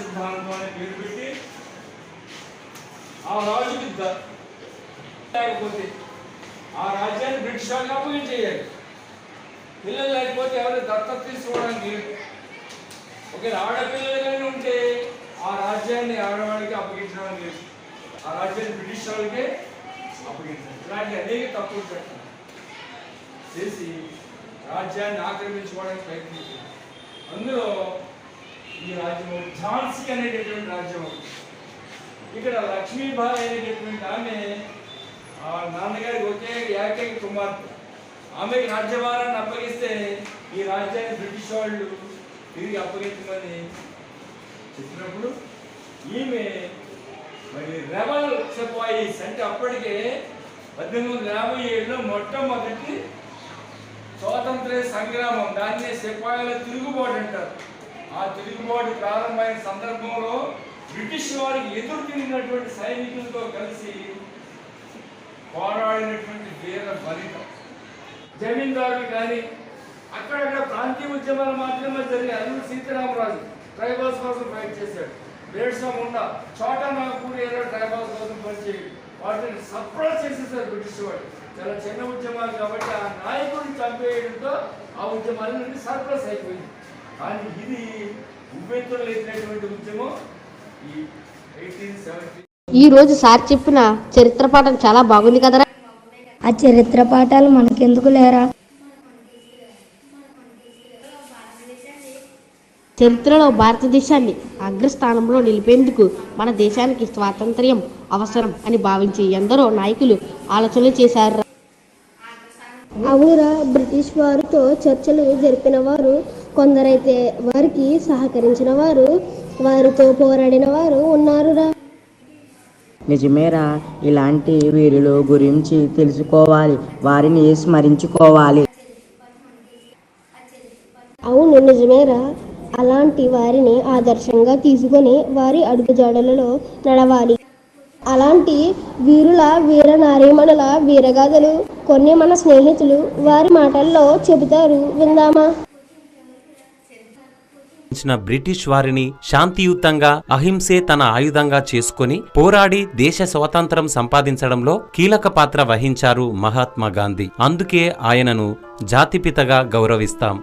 సిద్ధాంతం అనే పేరు పెట్టి ఆ రాజుకి లేకపోతే ఆ రాజ్యాన్ని బ్రిటిష్ వాళ్ళకి అప్పగించేయాలి. పిల్లలు లేకపోతే ఎవరు దత్తత తీసుకోవడానికి లేదు. ఒకవేళ ఆడపిల్లలుగానే ఉంటే ఆ రాజ్యాన్ని ఆడవాళ్ళకి అప్పగించడానికి లేదు. ఆ రాజ్యాన్ని బ్రిటిష్ వాళ్ళకే అప్పగించాలి. ఇలాంటి అనేక తప్పులు పెట్టాలి చేసి రాజ్యాన్ని ఆక్రమించుకోవడానికి ప్రయత్నించారు. అందులో ఈ రాజ్యం ఝాన్సీ అనేటటువంటి రాజ్యం. ఇక్కడ లక్ష్మీబాయి అనేటటువంటి ఆమె నాన్నగారికి ఒకే ఏకైక కుమార్తె. ఆమెకి రాజ్యభారాన్ని అప్పగిస్తే ఈ రాజ్యాన్ని బ్రిటిష్ వాళ్ళు తిరిగి అప్పగించమని చెప్పినప్పుడు ఈమె మరి రెబల్ సిపాయిస్ అంటే అప్పటికే 1857లో మొట్టమొదటి స్వాతంత్ర సంగ్రామం, దాన్నే సిపాయిల తిరుగుబాటు అంటారు. ఆ తిరుగుబాటు ప్రారంభమైన సందర్భంలో బ్రిటిష్ వారికి ఎదురు తిరిగినటువంటి సైనికులతో కలిసి పోరాడినటువంటి వీర ఫలితం. జమీందారులు కానీ అక్కడక్కడ ప్రాంతీయ ఉద్యమాలు మాత్రమే జరిగాయి. అల్లూరి సీతారామరాజు ట్రైబల్స్ కోసం ఫైట్ చేశాడు. బిర్సా ముండా చోటా నాగపూర్ ఏరియా ట్రైబల్స్ కోసం పనిచేయడు. వాటిని సప్రెస్ చేసేసారు బ్రిటిష్ వాడు. చాలా చిన్న ఉద్యమాలు కాబట్టి ఆ నాయకుడిని చంపేయడంతో ఆ ఉద్యమాల నుండి సర్ప్లస్ అయిపోయింది. కానీ ఇది ఉవ్వెత్తులు లేచినటువంటి ఉద్యమం ఈ 1870. ఈ రోజు సార్ చెప్పిన చరిత్ర పాఠం చాలా బాగుంది కదరా. ఆ చరిత్ర పాఠాలు మనకెందుకు లేరా? చరిత్రలో భారతదేశాన్ని అగ్రస్థానంలో నిలిపేందుకు మన దేశానికి స్వాతంత్ర్యం అవసరం అని భావించి ఎందరో నాయకులు ఆలోచనలు చేశారు. అవునురా, బ్రిటిష్ వారితో చర్చలు జరిపిన వారు కొందరైతే వారికి సహకరించిన వారు, వారితో పోరాడిన వారు ఉన్నారురా. నిజమేరా, ఇలాంటి వీరుల గురించి తెలుసుకోవాలి, వారిని స్మరించుకోవాలి. అవును నిజమేరా, అలాంటి వారిని ఆదర్శంగా తీసుకొని వారి అడుగుజాడలలో నడవాలి. అలాంటి వీరుల వీర నారీమణుల వీరగాథలు కొన్ని మన స్నేహితులు వారి మాటల్లో చెబుతారు, విందామా? బ్రిటిష్ వారిని శాంతియుతంగా అహింసే తన ఆయుధంగా చేసుకుని పోరాడి దేశ స్వాతంత్రం సంపాదించడంలో కీలక పాత్ర వహించారు మహాత్మా గాంధీ. అందుకే ఆయనను జాతిపితగా గౌరవిస్తాం.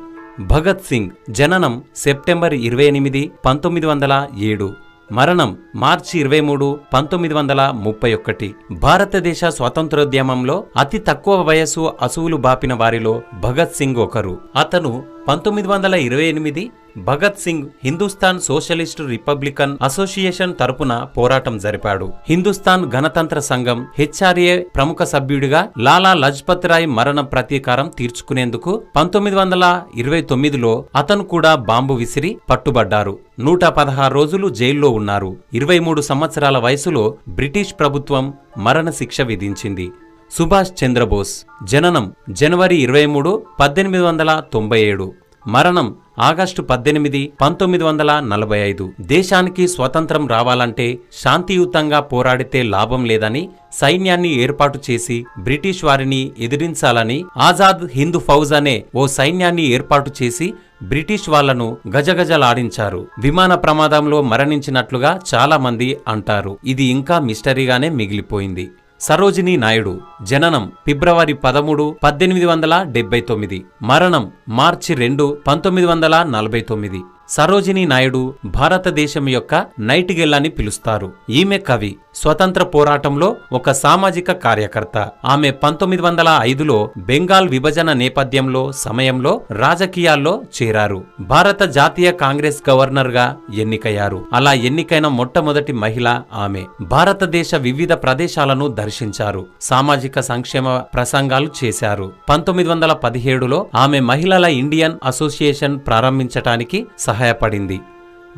భగత్ సింగ్ జననం సెప్టెంబర్ 28, 1907. మరణం మార్చి 23, 1931. భారతదేశ స్వాతంత్రోద్యమంలో అతి తక్కువ వయస్సు అసువులు బాపిన వారిలో భగత్ సింగ్ ఒకరు. అతను 1928 Bhagat Singh Hindustan socialist Republican association తరపున పోరాటం జరిపాడు. హిందుస్థాన్ గణతంత్ర సంఘం హెచ్ఆర్ఏ ప్రముఖ సభ్యుడిగా లాలా లజ్పత్ రాయ్ మరణ ప్రతీకారం తీర్చుకునేందుకు 1929లో అతను కూడా బాంబు విసిరి పట్టుబడ్డారు. 116 రోజులు జైల్లో ఉన్నారు. 23 సంవత్సరాల వయసులో బ్రిటిష్ ప్రభుత్వం మరణశిక్ష విధించింది. సుభాష్ చంద్రబోస్ జననం జనవరి 23, 1897. మరణం ఆగస్టు 18, 1945. దేశానికి స్వతంత్రం రావాలంటే శాంతియుతంగా పోరాడితే లాభం లేదని సైన్యాన్ని ఏర్పాటు చేసి బ్రిటిష్ వారిని ఎదిరించాలని ఆజాద్ హింద్ ఫౌజ్ అనే ఓ సైన్యాన్ని ఏర్పాటు చేసి బ్రిటిష్ వాళ్లను గజగజలాడించారు. విమాన ప్రమాదంలో మరణించినట్లుగా చాలా మంది అంటారు. ఇది ఇంకా మిస్టరీగానే మిగిలిపోయింది. సరోజినీ నాయుడు జననం ఫిబ్రవరి 13, 1879. మరణం మార్చి 2, 1949. సరోజినీ నాయుడు భారతదేశం యొక్క నైటిగేల్ అని పిలుస్తారు. ఈమె కవి, స్వతంత్ర పోరాటంలో ఒక సామాజిక కార్యకర్త. ఆమె 1905లో బెంగాల్ విభజన నేపథ్యంలో సమయంలో రాజకీయాల్లో చేరారు. భారత జాతీయ కాంగ్రెస్ గవర్నర్ గా ఎన్నికయ్యారు. అలా ఎన్నికైన మొట్టమొదటి మహిళ ఆమె. భారతదేశ వివిధ ప్రదేశాలను దర్శించారు. సామాజిక సంక్షేమ ప్రసంగాలు చేశారు. 1917లో ఆమె మహిళల ఇండియన్ అసోసియేషన్ ప్రారంభించటానికి సహాయపడింది.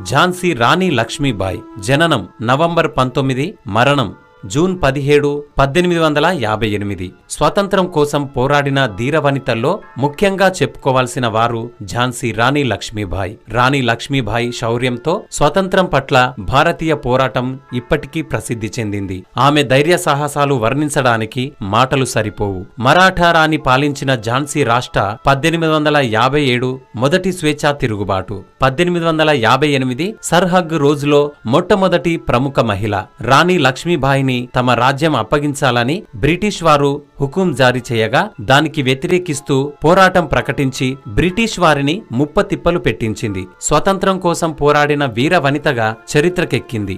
ఝాన్సీ రాణి లక్ష్మీబాయి జననం నవంబర్ 19, మరణం జూన్ 17, 1858. స్వాతంత్రం కోసం పోరాడిన ధీరవనితల్లో ముఖ్యంగా చెప్పుకోవాల్సిన వారు ఝాన్సీ రాణి లక్ష్మీబాయి. రాణి లక్ష్మీబాయి శౌర్యంతో స్వాతంత్రం పట్ల భారతీయ పోరాటం ఇప్పటికీ ప్రసిద్ధి చెందింది. ఆమె ధైర్య సాహసాలు వర్ణించడానికి మాటలు సరిపోవు. మరాఠా రాణి పాలించిన ఝాన్సీ రాష్ట్ర 1857 మొదటి స్వేచ్ఛా తిరుగుబాటు. 1858 సర్హగ్ రోజులో మొట్టమొదటి ప్రముఖ మహిళ రాణి లక్ష్మీబాయిని తమ రాజ్యం అప్పగించాలని బ్రిటిష్ వారు హుకుం జారీ చేయగా దానికి వ్యతిరేకిస్తూ పోరాటం ప్రకటించి బ్రిటిష్ వారిని ముప్పతిప్పలు పెట్టించింది. స్వతంత్రం కోసం పోరాడిన వీర వనితగా చరిత్రకెక్కింది.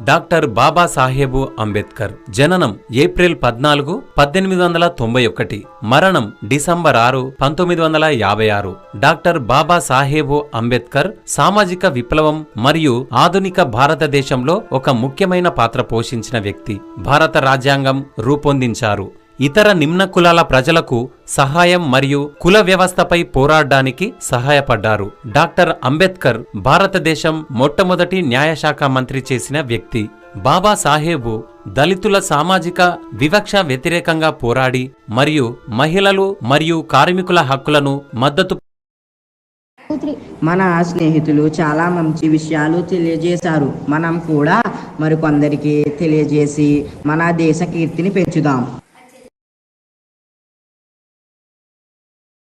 డాక్టర్ బాబాసాహెబు అంబేద్కర్. జననం ఏప్రిల్ 14, 1891. మరణం డిసెంబర్ 6, 1956. డాక్టర్ బాబాసాహెబు అంబేద్కర్ సామాజిక విప్లవం మరియు ఆధునిక భారతదేశంలో ఒక ముఖ్యమైన పాత్ర పోషించిన వ్యక్తి. భారత రాజ్యాంగం రూపొందించారు. ఇతర నిమ్న కులాల ప్రజలకు సహాయం మరియు కుల వ్యవస్థపై పోరాడడానికి సహాయపడ్డారు. డాక్టర్ అంబేద్కర్ భారతదేశం మొట్టమొదటి న్యాయశాఖ మంత్రి చేసిన వ్యక్తి. బాబాసాహెబు దళితుల సామాజిక వివక్ష వ్యతిరేకంగా పోరాడి మరియు మహిళలు మరియు కార్మికుల హక్కులను మద్దతు. మన స్నేహితులు చాలా మంచి విషయాలు తెలియజేశారు. మనం కూడా మరికొందరికి తెలియజేసి మన దేశ కీర్తిని పెంచుదాం.